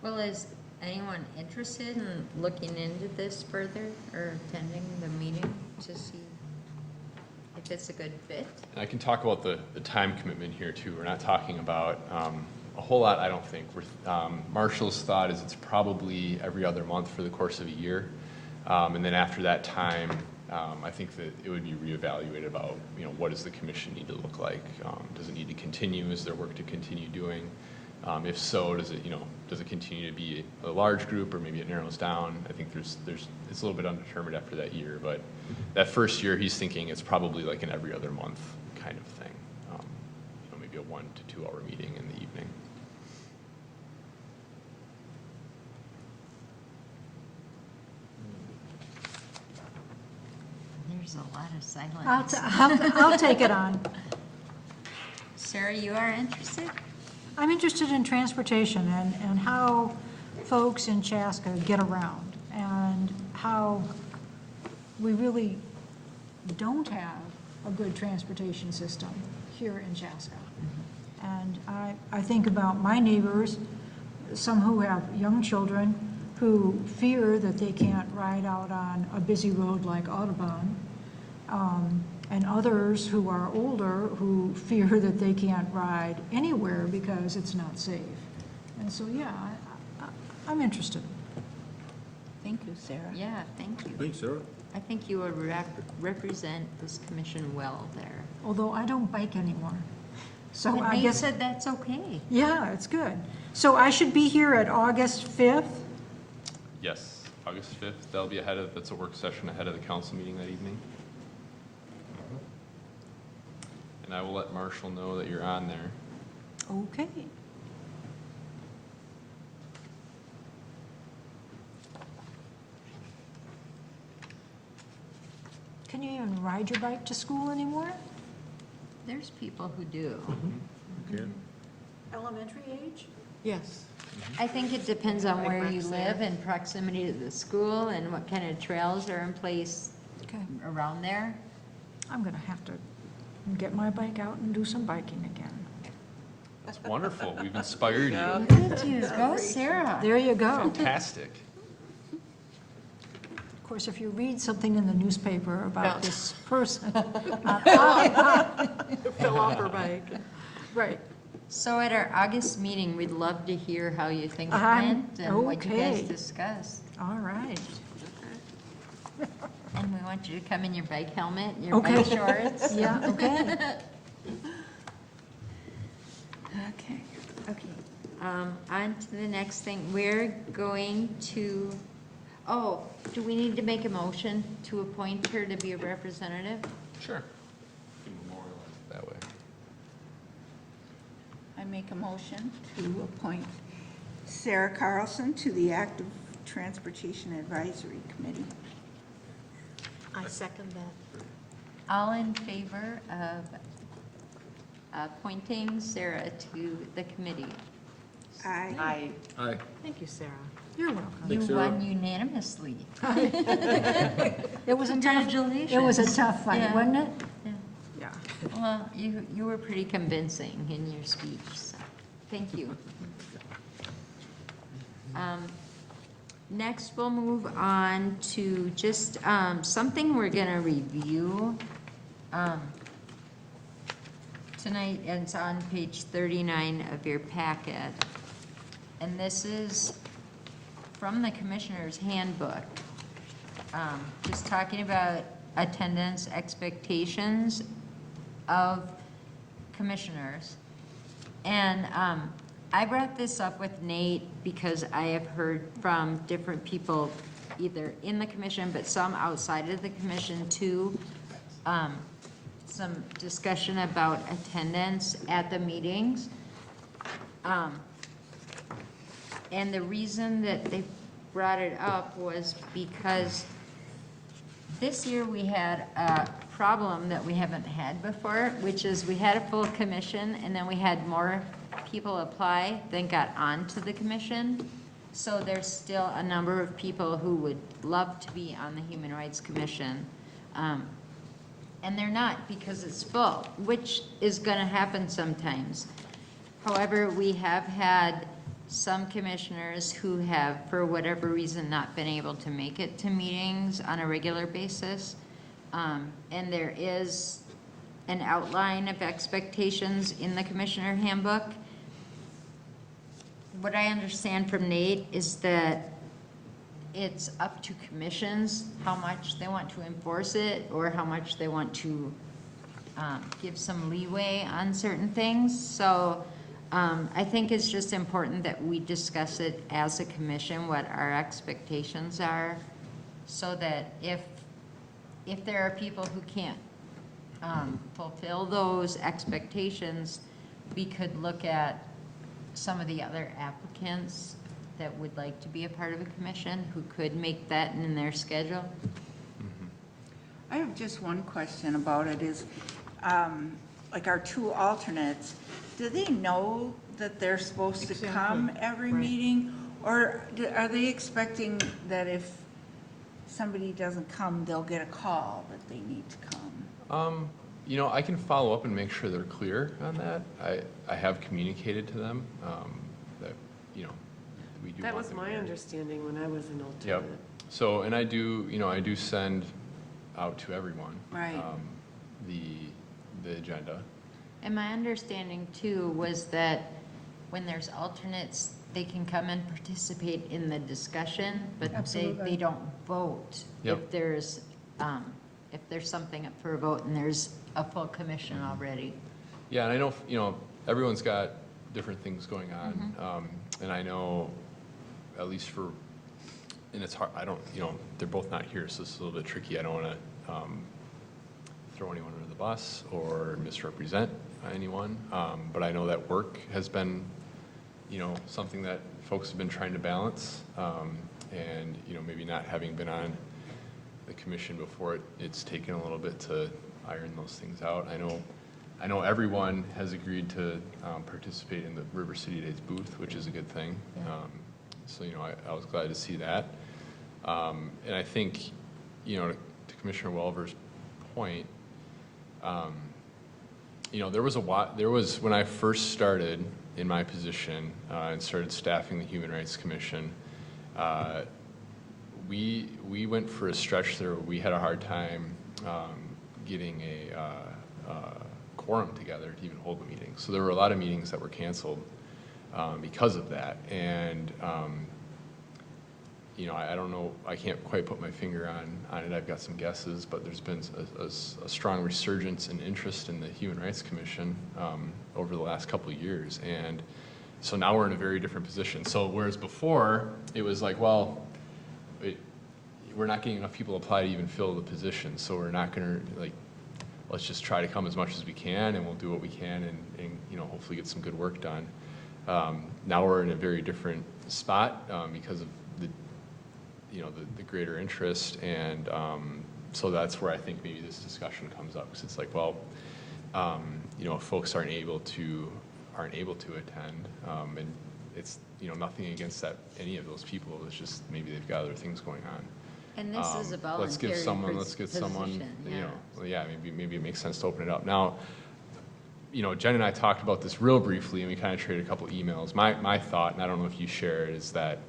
Well, is anyone interested in looking into this further or attending the meeting to see if it's a good fit? And I can talk about the time commitment here too. We're not talking about a whole lot, I don't think. Marshall's thought is it's probably every other month for the course of a year. And then after that time, I think that it would be reevaluated about, what does the commission need to look like? Does it need to continue? Is there work to continue doing? If so, does it continue to be a large group, or maybe it narrows down? I think it's a little bit undetermined after that year, but that first year he's thinking it's probably like an every other month kind of thing. Maybe a 1 to 2 hour meeting in the evening. There's a lot of silence. I'll take it on. Sarah, you are interested? I'm interested in transportation and how folks in Chaska get around, and how we really don't have a good transportation system here in Chaska. And I think about my neighbors, some who have young children who fear that they can't ride out on a busy road like Audubon, and others who are older who fear that they can't ride anywhere because it's not safe. And so, yeah, I'm interested. Thank you, Sarah. Yeah, thank you. Thanks, Sarah. I think you would represent this commission well there. Although I don't bike anymore. So But I Nate guess, said that's okay. yeah, it's good. So I should be here at August 5th? Yes, August 5th. That's a work session ahead of the council meeting that evening. And I will let Marshall know that you're on there. Okay. can you even ride your bike to school anymore? There's people who do. Okay. Elementary age? Yes. I think it depends on Like where you Rex live there. and proximity to the school and what kind of trails are in place Okay, around there. I'm gonna have to get my bike out and do some biking again. That's wonderful. We've inspired you. Look at you, go Sarah. There you go. Fantastic. Of course, if you read something in the newspaper Yeah. about this person. Fell off her bike. Right. So at our August meeting, we'd love to hear how you think it Uh-huh. went and what you guys Okay. discussed. All right. And we want you to come in your bike helmet, your Okay. bike shorts. Yeah, okay. Okay. Okay. On to the next thing. We're going to, do we need to make a motion to appoint her to be a representative? Sure. You can memorialize it that way. I make a motion to appoint Sarah Carlson to the Active Transportation Advisory Committee. I second that. All in favor of appointing Sarah to the committee? Aye. Aye. Thank you, Sarah. You're welcome. You Thanks, Sarah. won unanimously. It was a tough, Congratulations. it was a tough fight, Yeah. wasn't it? Yeah. Yeah. Well, you were pretty convincing in your speech, so, thank you. Next, we'll move on to just something we're gonna review tonight, and it's on page 39 of your packet. And this is from the Commissioner's Handbook, just talking about attendance expectations of commissioners. And I brought this up with Nate because I have heard from different people, either in the commission, but some outside of the commission too, some discussion about attendance at the meetings. And the reason that they brought it up was because this year we had a problem that we haven't had before, which is we had a full commission and then we had more people apply than got onto the commission. So there's still a number of people who would love to be on the Human Rights Commission. And they're not because it's full, which is gonna happen sometimes. However, we have had some commissioners who have, for whatever reason, not been able to make it to meetings on a regular basis. And there is an outline of expectations in the Commissioner Handbook. What I understand from Nate is that it's up to commissions how much they want to enforce it or how much they want to give some leeway on certain things. So I think it's just important that we discuss it as a commission, what our expectations are, so that if there are people who can't fulfill those expectations, we could look at some of the other applicants that would like to be a part of a commission who could make that in their schedule. I have just one question about it is, like our two alternates, do they know that they're supposed to come every Right. meeting? Or are they expecting that if somebody doesn't come, they'll get a call that they need to come? You know, I can follow up and make sure they're clear on that. I have communicated to them that, you know, we do That want was them my here. understanding when I was an Yep. alternate. So, and I do send out to everyone. Right. The agenda. And my understanding too was that when there's alternates, they can come and participate in the discussion, but they Absolutely. don't vote. Yep. If there's something up for a vote and there's a full commission already. Yeah, and I know, you know, everyone's got different things going on. And I know, at least for, and it's hard, I don't, you know, they're both not here, so it's a little bit tricky. I don't want to throw anyone under the bus or misrepresent anyone. But I know that work has been, you know, something that folks have been trying to balance. And, you know, maybe not having been on the commission before it's taken a little bit to iron those things out. I know everyone has agreed to participate in the River City Days booth, which is a good thing. So, I was glad to see that. And I think, to Commissioner Welver's point, there was when I first started in my position and started staffing the Human Rights Commission, we went for a stretch there where we had a hard time getting a quorum together to even hold the meeting. So there were a lot of meetings that were canceled because of that. And I don't know, I can't quite put my finger on it. I've got some guesses, but there's been a strong resurgence in interest in the Human Rights Commission over the last couple of years. And so now we're in a very different position. So whereas before, it was like, well, we're not getting enough people apply to even fill the position, so we're not going to, let's just try to come as much as we can, and we'll do what we can and hopefully get some good work done. Now we're in a very different spot because of the greater interest, and so that's where I think maybe this discussion comes up, because it's like, well, if folks aren't able to attend, and it's nothing against any of those people. It's just maybe they've got other things going on. And this is a voluntary let's get someone, maybe it makes sense to open it up. Now, Jen and I talked about this real briefly, and we kind of traded a couple emails. My thought, and I don't know if you share it, is that,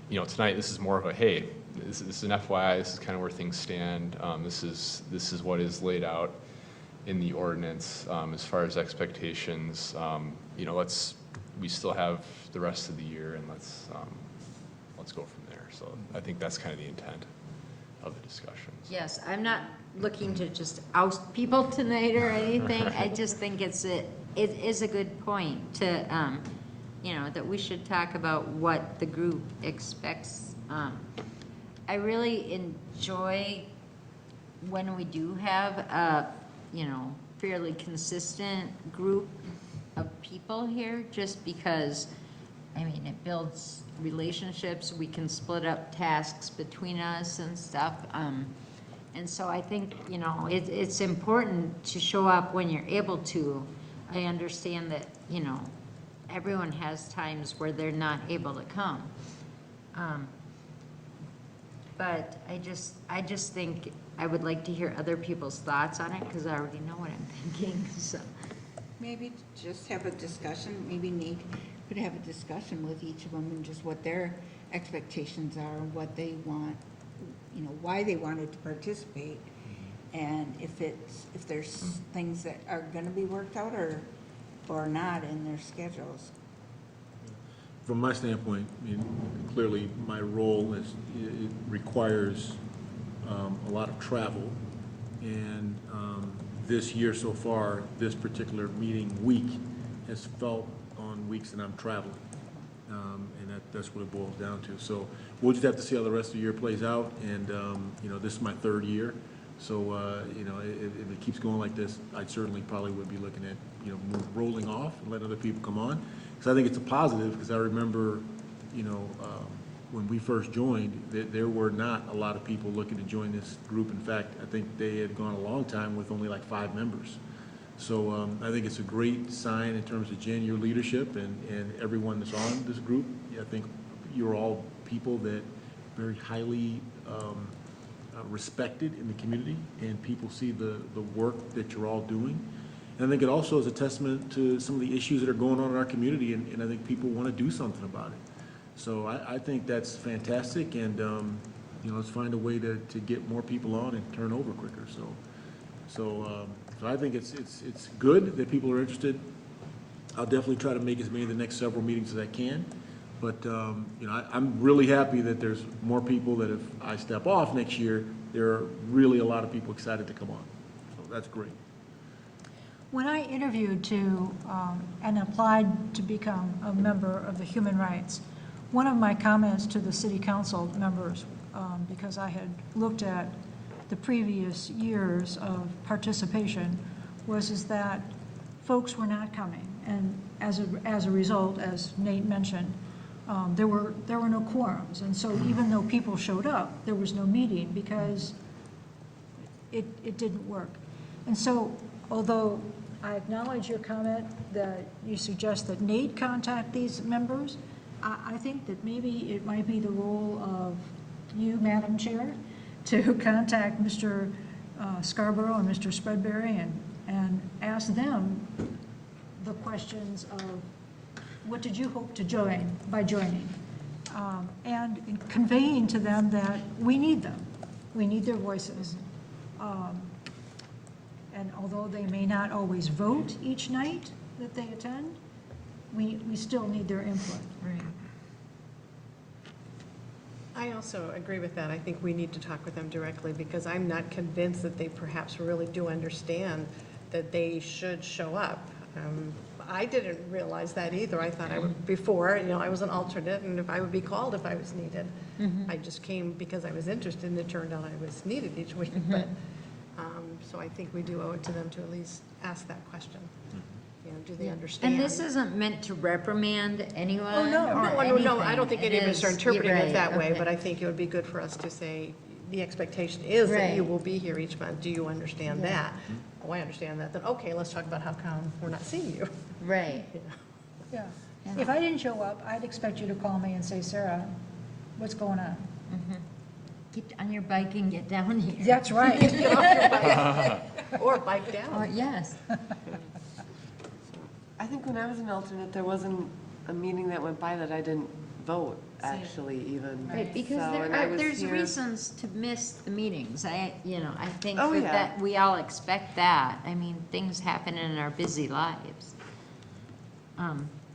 tonight this is more of a, hey, this is an FYI, this is kind of where things stand. This is what is laid out in the ordinance as far as expectations. We still have the rest of the year, and let's go from there. So I think that's kind of the intent of the discussions. Yes, I'm not looking to just oust people tonight or anything. I just think it is a good point to, that we should talk about what the group expects. I really enjoy when we do have a, fairly consistent group of people here, just because, it builds relationships. We can split up tasks between us and stuff. And so I think, it's important to show up when you're able to. I understand that, everyone has times where they're not able to come. But I just think I would like to hear other people's thoughts on it, because I already know what I'm thinking, so. Maybe just have a discussion, maybe Nate could have a discussion with each of them and just what their expectations are, and what they want, why they wanted to participate, and if there's things that are gonna be worked out or not in their schedules. From my standpoint, clearly my role it requires a lot of travel, and this year so far, this particular meeting week has felt on weeks that I'm traveling, and that's what it boils down to. So we'll just have to see how the rest of the year plays out, and this is my third year, so if it keeps going like this, I certainly probably would be looking at rolling off and letting other people come on. So I think it's a positive, because I remember, when we first joined, there were not a lot of people looking to join this group. In fact, I think they had gone a long time with only like 5 members. So I think it's a great sign in terms of, Jen, your leadership and everyone that's on this group. I think you're all people that very highly respected in the community, and people see the work that you're all doing. And I think it also is a testament to some of the issues that are going on in our community, and I think people want to do something about it. So I think that's fantastic, and let's find a way to get more people on and turn over quicker. So I think it's good that people are interested. I'll definitely try to make as many of the next several meetings as I can. But I'm really happy that there's more people, that if I step off next year, there are really a lot of people excited to come on. So that's great. When I interviewed and applied to become a member of the Human Rights, one of my comments to the city council members, because I had looked at the previous years of participation, is that folks were not coming. And as a result, as Nate mentioned, there were no quorums. And so even though people showed up, there was no meeting, because it didn't work. And so, although I acknowledge your comment that you suggest that Nate contact these members, I think that maybe it might be the role of you, Madam Chair, to contact Mr. Scarborough and Mr. Spreadbury and ask them the questions of, what did you hope to join by joining? And conveying to them that we need them. We need their voices. And although they may not always vote each night that they attend, we still need their input. Right. I also agree with that. I think we need to talk with them directly because I'm not convinced that they perhaps really do understand that they should show up. I didn't realize that either. I thought I would, before, I was an alternate and if I would be called if I was needed. I just came because I was interested and it turned out I was needed each week. But, so I think we do owe it to them to at least ask that question. Do they understand? And this isn't meant to reprimand anyone Oh, no, or no, I anything. don't think It any of us are is- interpreting you're it that right, way, okay. but I think it would be good for us to say, the expectation is that you Right. will be here each month. Do you understand Yeah. that? Oh, I understand that. Then, okay, let's talk about how come we're not seeing you. Right. Yeah. Yeah. If I didn't show up, I'd expect you to call me and say, Sarah, what's going on? Get on your bike and get down here. That's right. Get off your bike. Or bike Oh, down. yes. I think when I was an alternate, there wasn't a meeting that went by that I didn't vote, actually, even. Right, because So, and I was there's here- reasons to miss the meetings. I think Oh, that yeah. that we all expect that. I mean, things happen in our busy lives.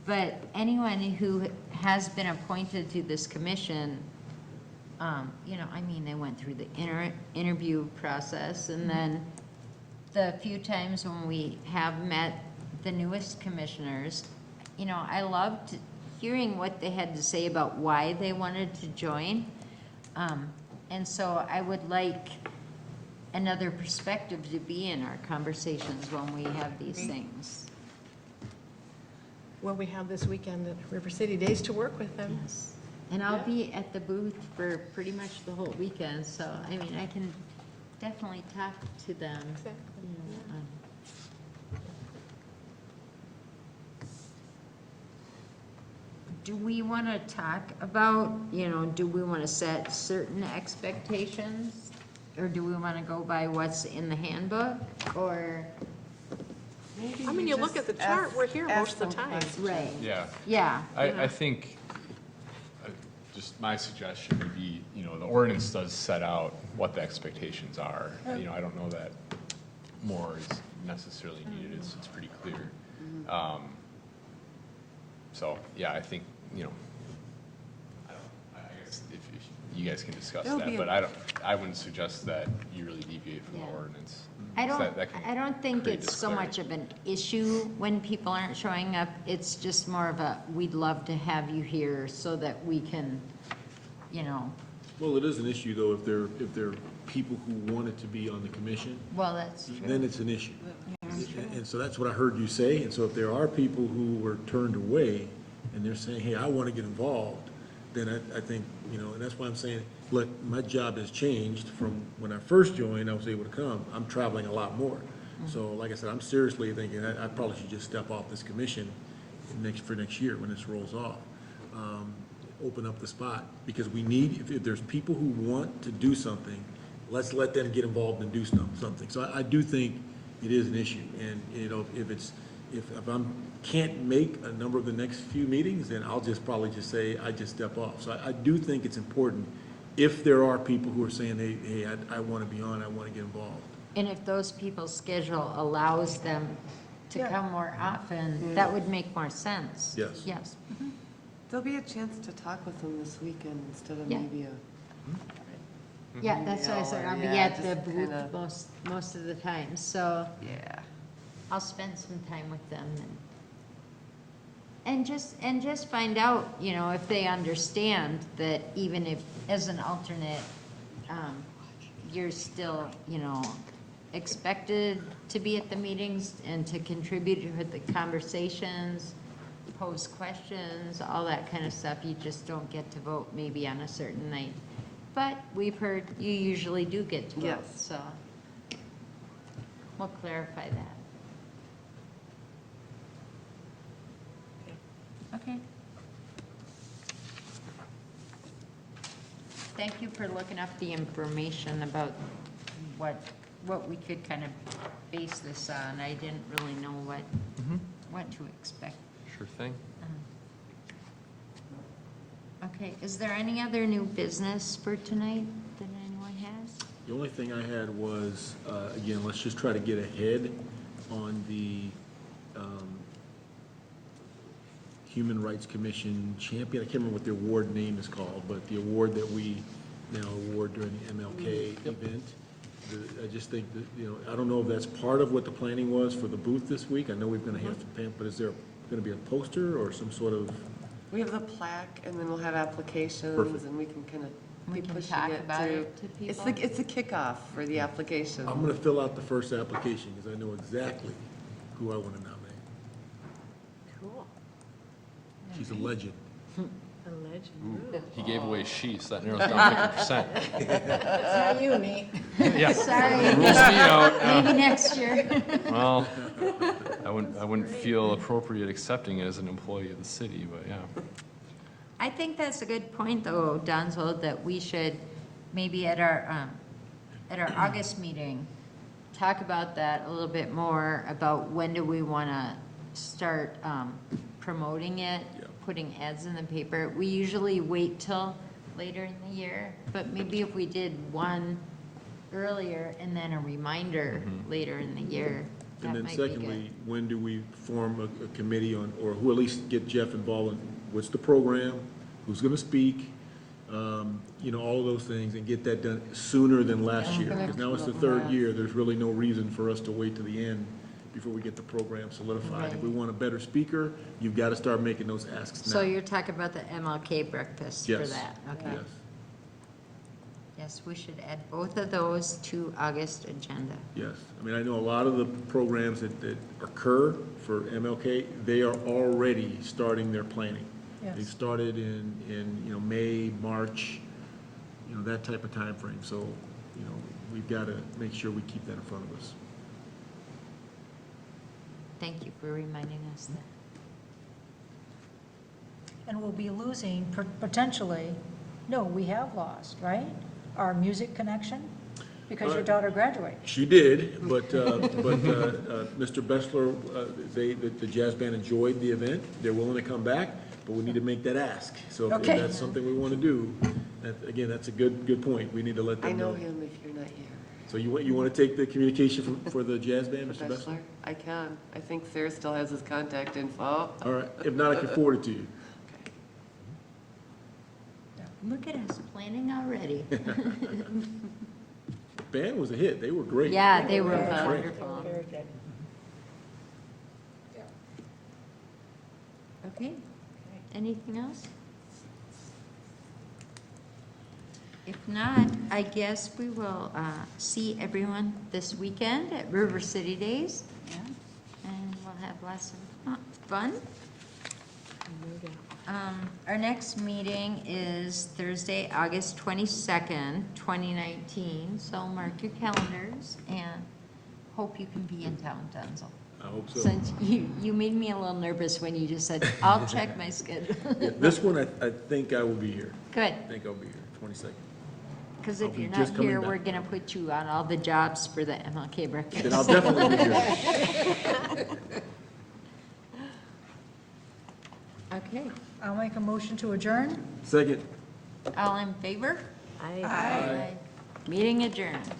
But anyone who has been appointed to this commission, they went through the interview process, and then the few times when we have met the newest commissioners, I loved hearing what they had to say about why they wanted to join. And so I would like another perspective to be in our conversations when we have these things. Well, we have this weekend at River City Days to work with them. Yes. And I'll be at the booth for pretty much the whole weekend, so, I can definitely talk to them. Exactly. Do we want to talk about, do we want to set certain expectations? Or do we want to go by what's in the handbook, or? Maybe I mean, you look just at the chart, ask- we're here ask most of the some time. questions. Right. Yeah. Yeah. I think, just my suggestion would be, the ordinance does set out what the expectations are. I don't know that more is necessarily needed, it's pretty clear. So, yeah, I think, I guess if you guys can discuss There'll that, be but I wouldn't suggest that you really deviate from the Yeah. ordinance. I 'Cause don't, that can I don't think create it's so disclarity. much of an issue when people aren't showing up. It's just more of a, we'd love to have you here so that we can, Well, it is an issue, though, if there are people who wanted to be on the commission, well, that's true. then it's an issue. And so that's what I heard you say, and so if there are people who were turned away, and they're saying, hey, I want to get involved, then I think, and that's why I'm saying, look, my job has changed from when I first joined, I was able to come, I'm traveling a lot more. So, like I said, I'm seriously thinking, I probably should just step off this commission for next year, when this rolls off. Open up the spot, because we need, if there's people who want to do something, let's let them get involved and do something. So I do think it is an issue, and, if I can't make a number of the next few meetings, then I'll probably just say, I just step off. So I do think it's important, if there are people who are saying, hey, I want to be on, I want to get involved. And if those people's schedule allows them to Yeah. come more often, that would make more sense. Yes. Yes. There'll be a chance to talk with them this weekend instead of Yeah. maybe a. Yeah, that's what I said. I'll be Yeah, at the just booth kinda- most of the time, so Yeah. I'll spend some time with them and just find out, if they understand that even if, as an alternate, you're still, expected to be at the meetings and to contribute to the conversations, pose questions, all that kind of stuff. You just don't get to vote maybe on a certain night. But we've heard you usually do get to vote, Yes. so. We'll clarify that. Okay. Thank you for looking up the information about what we could kind of base this on. I didn't really know what to expect. Sure thing. Okay, is there any other new business for tonight that anyone has? The only thing I had was, again, let's just try to get ahead on the Human Rights Commission champion. I can't remember what the award name is called, but the award that we now award during the MLK event. I just think that, I don't know if that's part of what the planning was for the booth this week. I know we're going to have to, but is there going to be a poster or some sort of? We have the plaque, and then we'll have applications, Perfect. and we can kind of We be can pushing talk it about it to people. It's a kickoff for the application. I'm going to fill out the first application because I know exactly who I want to nominate. Cool. She's a legend. A legend. He gave away she, so that narrows down 50%. That's not you, Nate. Yeah. Sorry, Rules me out. maybe next year. Well, I wouldn't feel appropriate accepting it as an employee of the city, but yeah. I think that's a good point, though, Donzo, that we should maybe at our August meeting, talk about that a little bit more, about when do we want to start promoting it, Yeah. putting ads in the paper. We usually wait till later in the year, but maybe if we did one earlier and then a reminder later in the year, that And then might be secondly, good. when do we form a committee on, or who at least get Jeff involved in, what's the program, who's going to speak, all of those things, and get that done sooner than last year. Because now it's the third year, there's really no reason for us to wait to the end before we get the program solidified. If we want a better speaker, you've got to start making those asks now. So you're talking about the MLK breakfast for Yes. that? Okay. Yes, Yes, we should add both of those to August agenda. yes. I mean, I know a lot of the programs that occur for MLK, they are already starting their planning. They Yes. started in May, March, that type of time frame. So, we've got to make sure we keep that in front of us. Thank you for reminding us that. And we'll be losing potentially, no, we have lost, right? Our music connection, because your daughter graduated. She did, but Mr. Bessler, the jazz band enjoyed the event. They're willing to come back, but we need to make that ask. So if Okay. that's something we want to do, again, that's a good point. We need to let I them know know. him if you're not here. So you want to take the communication for the jazz band, Mr. Bessler? Bachelor, I can. I think Sarah still has his contact info. All right. If not, I can forward it to you. Look at us planning already. Band was a hit. They were great. Yeah, they were Great. wonderful. Okay, anything else? If not, I guess we will see everyone this weekend at River City Days. And we'll have lots of fun. Our next meeting is Thursday, August 22nd, 2019. So mark your calendars and hope you can be in town, Denzel. I hope so. Since you made me a little nervous when you just said, I'll check my schedule. Yeah, this one, I think I will be here. Good, I think I'll be here, 22nd. because I'll if be you're just not coming here, back. we're going to put you on all the jobs for the MLK breakfast. Then I'll definitely be here. Okay, I'll make a motion to adjourn. Second. all in favor? Aye. Meeting adjourned.